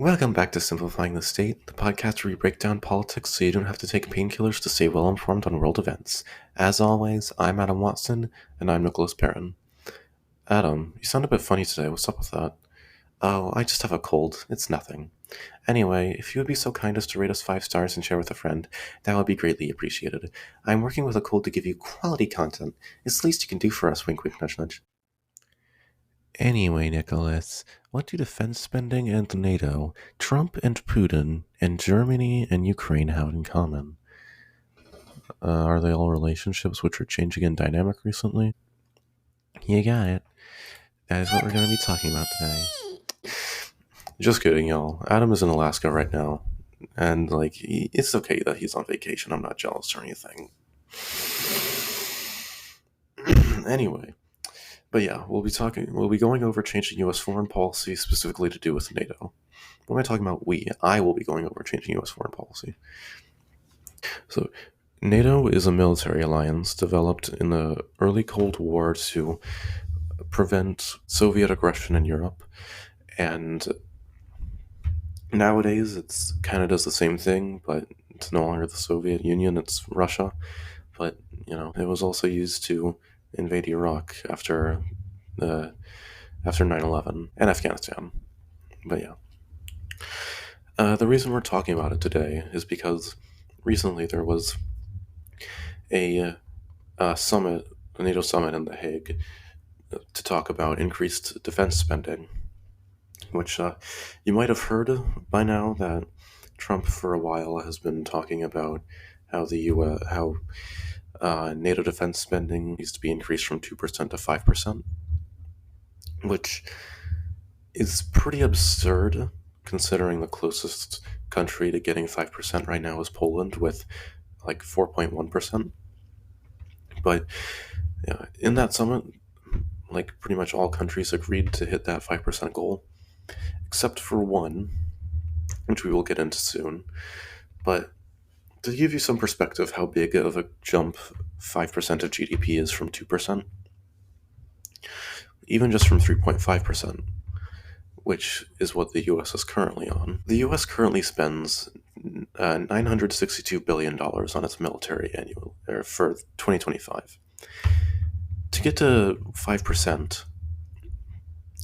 Welcome back to Simplifying the State, the podcast where we break down politics so you don't have to take painkillers to stay well informed on world events. As always, I'm Adam Watson, and I'm Nicholas Perrin. Adam, you sound a bit funny today. What's up with that? Oh, I just have a cold. It's nothing. Anyway, if you would be so kind as to rate us 5 stars and share with a friend, that would be greatly appreciated. I'm working with a cold to give you quality content. It's the least you can do for us, wink wink nudge nudge. Anyway, Nicholas, what do defense spending and NATO, Trump and Putin, and Germany and Ukraine have in common? Are they all relationships which are changing in dynamic recently? You got it. That is what we're going to be talking about today. Just kidding, y'all. Adam is in Alaska right now, and it's okay that he's on vacation. I'm not jealous or anything. Anyway. But yeah, we'll be going over changing U.S. foreign policy specifically to do with NATO. What am I talking about? I will be going over changing U.S. foreign policy. So, NATO is a military alliance developed in the early Cold War to prevent Soviet aggression in Europe, and nowadays it's kind of does the same thing, but it's no longer the Soviet Union, it's Russia. But, it was also used to invade Iraq after 9/11 and Afghanistan. But yeah. The reason we're talking about it today is because recently there was a summit, a NATO summit in The Hague, to talk about increased defense spending, which you might have heard by now that Trump for a while has been talking about how NATO defense spending needs to be increased from 2% to 5%, which is pretty absurd considering the closest country to getting 5% right now is Poland with 4.1%. But yeah, in that summit, pretty much all countries agreed to hit that 5% goal, except for one, which we will get into soon. But to give you some perspective how big of a jump 5% of GDP is from 2%, even just from 3.5%, which is what the U.S. is currently on. The U.S. currently spends $962 billion on its military for 2025. To get to 5%,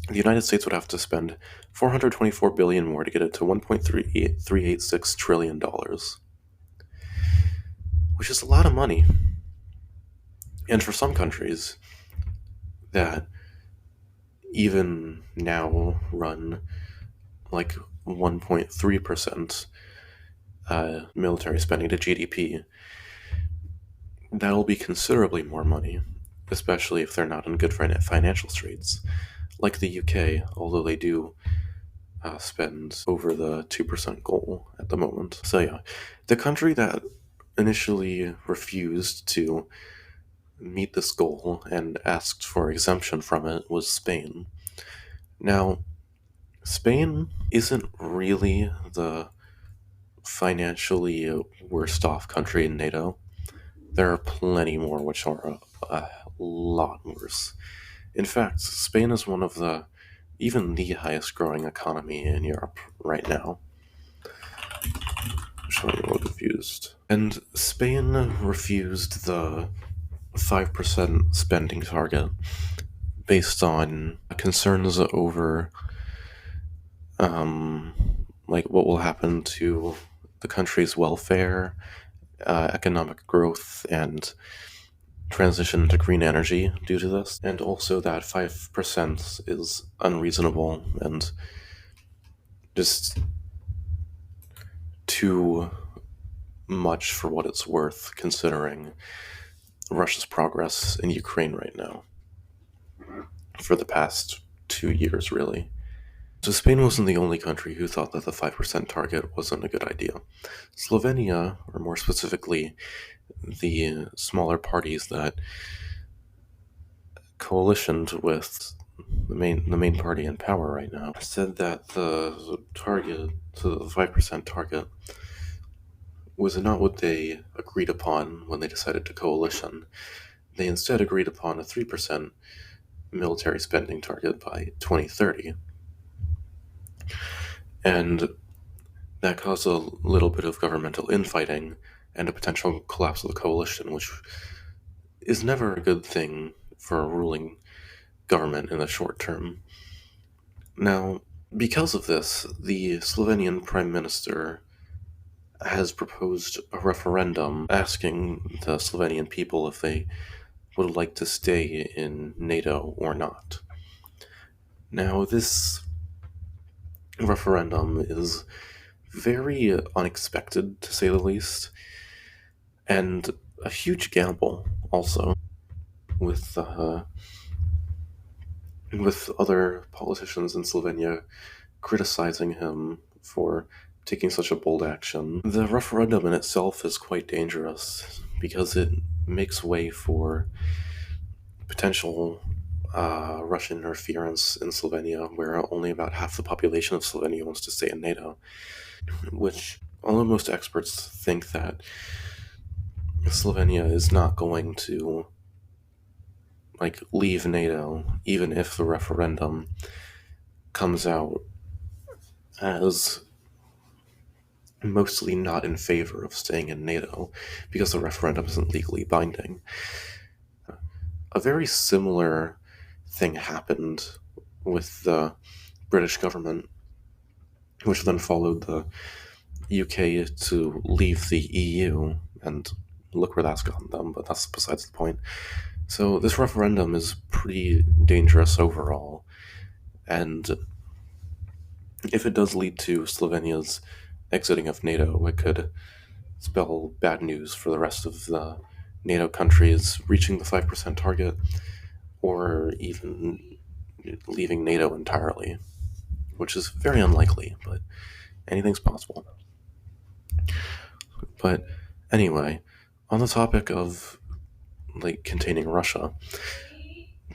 the United States would have to spend $424 billion more to get it to $1.386 trillion, which is a lot of money. And for some countries that even now run 1.3% military spending to GDP, that'll be considerably more money, especially if they're not in good financial straits, like the UK, although they do spend over the 2% goal at the moment. So yeah, the country that initially refused to meet this goal and asked for exemption from it was Spain. Now, Spain isn't really the financially worst off country in NATO. There are plenty more which are a lot worse. In fact, Spain is one of even the highest growing economy in Europe right now. I'm showing you a little confused. And Spain refused the 5% spending target based on concerns over what will happen to the country's welfare, economic growth, and transition to green energy due to this, and also that 5% is unreasonable and just too much for what it's worth considering Russia's progress in Ukraine right now for the past 2 years, really. So Spain wasn't the only country who thought that the 5% target wasn't a good idea. Slovenia, or more specifically, the smaller parties that coalitioned with the main party in power right now, said that the 5% target, was not what they agreed upon when they decided to coalition. They instead agreed upon a 3% military spending target by 2030. And that caused a little bit of governmental infighting and a potential collapse of the coalition, which is never a good thing for a ruling government in the short term. Now, because of this, the Slovenian Prime Minister has proposed a referendum asking the Slovenian people if they would like to stay in NATO or not. Now, this referendum is very unexpected, to say the least, and a huge gamble also with with other politicians in Slovenia criticizing him for taking such a bold action. The referendum in itself is quite dangerous because it makes way for potential Russian interference in Slovenia, where only about half the population of Slovenia wants to stay in NATO, which although most experts think that Slovenia is not going to leave NATO, even if the referendum comes out as mostly not in favor of staying in NATO, because the referendum isn't legally binding. A very similar thing happened with the British government, which then followed the UK to leave the EU, and look where that's gotten them, but that's besides the point. So this referendum is pretty dangerous overall, and if it does lead to Slovenia's exiting of NATO, it could spell bad news for the rest of the NATO countries reaching the 5% target, or even leaving NATO entirely, which is very unlikely, but anything's possible. But anyway, on the topic of containing Russia,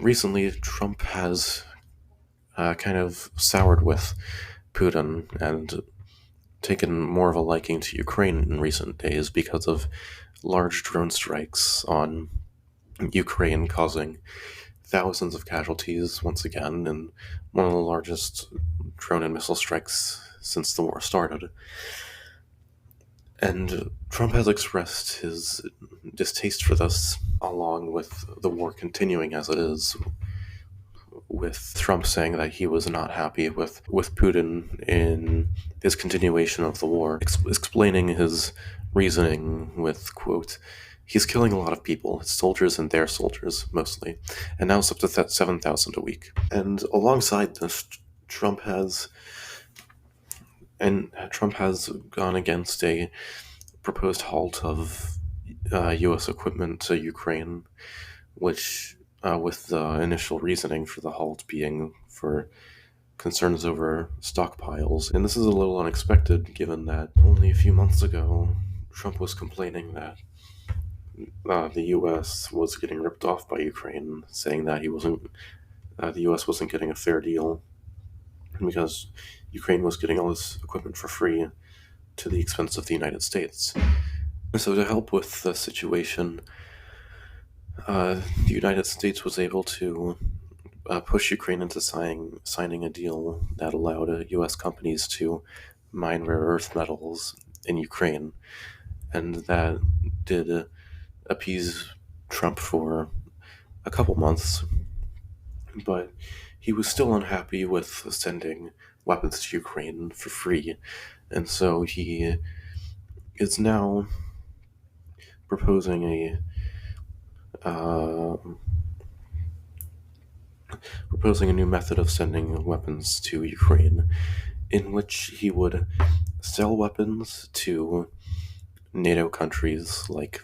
recently Trump has kind of soured with Putin and taken more of a liking to Ukraine in recent days because of large drone strikes on Ukraine, causing thousands of casualties once again, and one of the largest drone and missile strikes since the war started. And Trump has expressed his distaste for this, along with the war continuing as it is, with Trump saying that he was not happy with Putin in his continuation of the war, explaining his reasoning with, quote, "He's killing a lot of people, his soldiers and their soldiers, mostly, and now it's up to 7,000 a week." And alongside this, Trump has gone against a proposed halt of U.S. equipment to Ukraine, which, with the initial reasoning for the halt being for concerns over stockpiles. And this is a little unexpected, given that only a few months ago, Trump was complaining that the U.S. was getting ripped off by Ukraine, saying that the U.S. wasn't getting a fair deal because Ukraine was getting all this equipment for free to the expense of the United States. So to help with the situation, the United States was able to push Ukraine into signing a deal that allowed U.S. companies to mine rare earth metals in Ukraine, and that did appease Trump for a couple months, but he was still unhappy with sending weapons to Ukraine for free, and so he is now proposing a new method of sending weapons to Ukraine, in which he would sell weapons to NATO countries like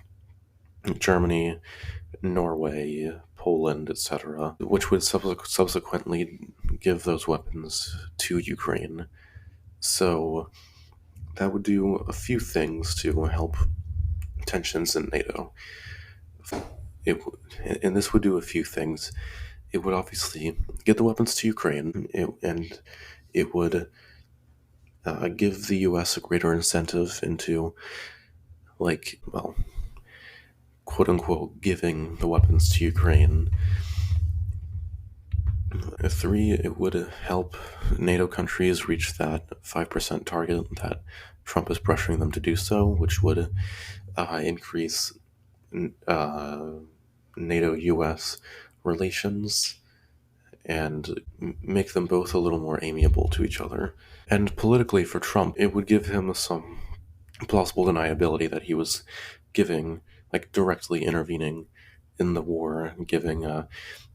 Germany, Norway, Poland, etc., which would subsequently give those weapons to Ukraine. So that would do a few things to help tensions in NATO. And this would do a few things. It would obviously get the weapons to Ukraine, and it would give the U.S. a greater incentive into, quote-unquote, giving the weapons to Ukraine. 3, it would help NATO countries reach that 5% target that Trump is pressuring them to do so, which would increase uh, NATO US relations and make them both a little more amiable to each other. And politically, for Trump, it would give him some plausible deniability that he was giving, like directly intervening in the war, giving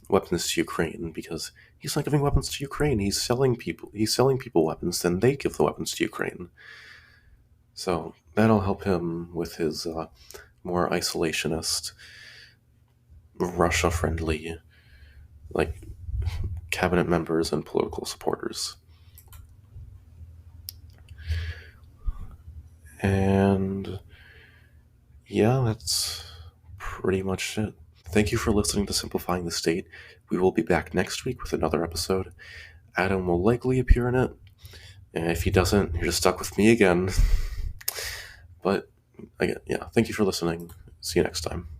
weapons to Ukraine, because he's not giving weapons to Ukraine. He's selling people weapons, then they give the weapons to Ukraine. So that'll help him with his more isolationist, Russia-friendly, like cabinet members and political supporters. And yeah, that's pretty much it. Thank you for listening to Simplifying the State. We will be back next week with another episode. Adam will likely appear in it. And if he doesn't, you're just stuck with me again. But again, yeah, thank you for listening. See you next time.